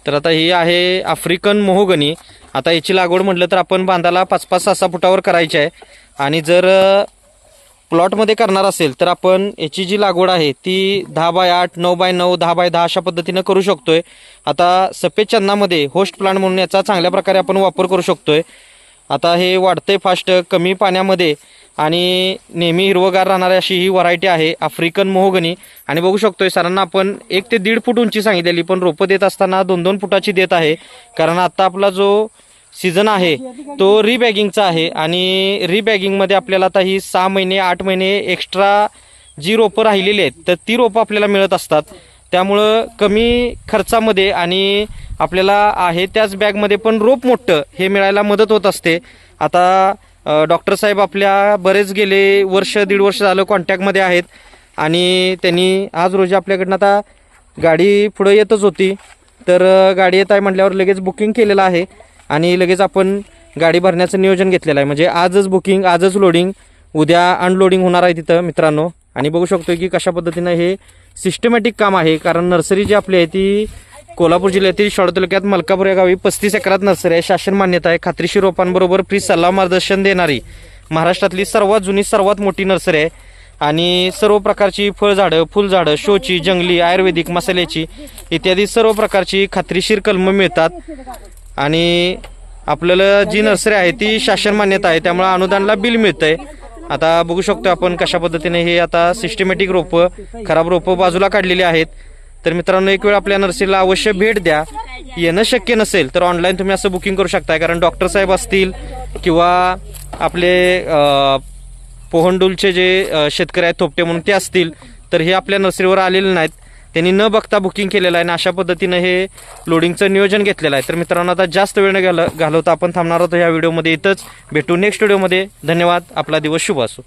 तर आता ही आहे आफ्रिकन मोहगनी। आता याची लागवड म्हटलं तर आपण बांधाला 5-5, 6-6 फुटावर करायची आहे आणि जर प्लॉटमध्ये करणार असेल तर आपण याची जी लागवड आहे ती 10x8, 9x9, 10x10 अशा पद्धतीनं करू शकतोय। आता सफेद चन्नामध्ये होस्ट प्लांट म्हणून याचा चांगल्या प्रकारे आपण वापर करू शकतोय। आता हे वाढतंय फास्ट, कमी पाण्यामध्ये आणि नेहमी हिरवगार राहणारी अशी ही व्हरायटी आहे आफ्रिकन मोहगनी। आणि बघू शकतोय सरांना आपण 1 ते 1.5 फूट उंची सांगितलेली, पण रोपं देत असताना 2-2 फुटाची देत आहे, कारण आता आपला जो सीझन आहे तो रिबॅगिंगचा आहे आणि रिबॅगिंगमध्ये आपल्याला आता ही 6 महिने 8 महिने एक्स्ट्रा जी रोपं राहिलेली आहेत तर ती रोपं आपल्याला मिळत असतात। त्यामुळं कमी खर्चामध्ये आणि आपल्याला आहे त्याच बॅगमध्ये पण रोप मोठं हे मिळायला मदत होत असते। आता डॉक्टर साहेब आपल्या बरेच गेले वर्ष 1.5 वर्ष झालं कॉन्टॅक्टमध्ये आहेत आणि त्यांनी आज रोजी आपल्याकडनं आता गाडी पुढं येतच होती, तर गाडी येत आहे म्हटल्यावर लगेच बुकिंग केलेलं आहे आणि लगेच आपण गाडी भरण्याचं नियोजन घेतलेलं आहे। म्हणजे आजच बुकिंग, आजच लोडिंग, उद्या अनलोडिंग होणार आहे तिथं मित्रांनो। आणि बघू शकतो की कशा पद्धतीनं हे सिस्टमॅटिक काम आहे, कारण नर्सरी जी आपली आहे ती कोल्हापूर जिल्ह्यातील शहादा तालुक्यात मलकापूर या गावी 35 एकरात नर्सरी आहे। शासन मान्यता आहे, खात्रीशीर रोपांबरोबर फ्री सल्ला मार्गदर्शन देणारी महाराष्ट्रातली सर्वात जुनी सर्वात मोठी नर्सरी आहे आणि सर्व प्रकारची फळझाडं, फुलझाडं, शोची, जंगली, आयुर्वेदिक, मसाल्याची इत्यादी सर्व प्रकारची खात्रीशीर कलमं मिळतात। आणि आपल्याला जी नर्सरी आहे ती शासन मान्यता आहे, त्यामुळे अनुदानला बिल मिळतंय। आता बघू शकतो आपण कशा पद्धतीने हे आता सिस्टमॅटिक रोपं, खराब रोपं बाजूला काढलेली आहेत। तर मित्रांनो एक वेळ आपल्या नर्सरीला अवश्य भेट द्या। येणं शक्य नसेल तर ऑनलाईन तुम्ही असं बुकिंग करू शकताय, कारण डॉक्टर साहेब असतील किंवा आपले पोहंडूलचे जे शेतकरी आहेत थोपटे म्हणून ते असतील तर हे आपल्या नर्सरीवर आलेले नाहीत, त्यांनी न बघता बुकिंग केलेलं आहे आणि अशा पद्धतीनं हे लोडिंगचं नियोजन घेतलेलं आहे। तर मित्रांनो आता जास्त वेळ न घालवता आपण थांबणार आहोत या व्हिडिओमध्ये, इथंच भेटू नेक्स्ट व्हिडिओमध्ये। धन्यवाद, आपला दिवस शुभ असो।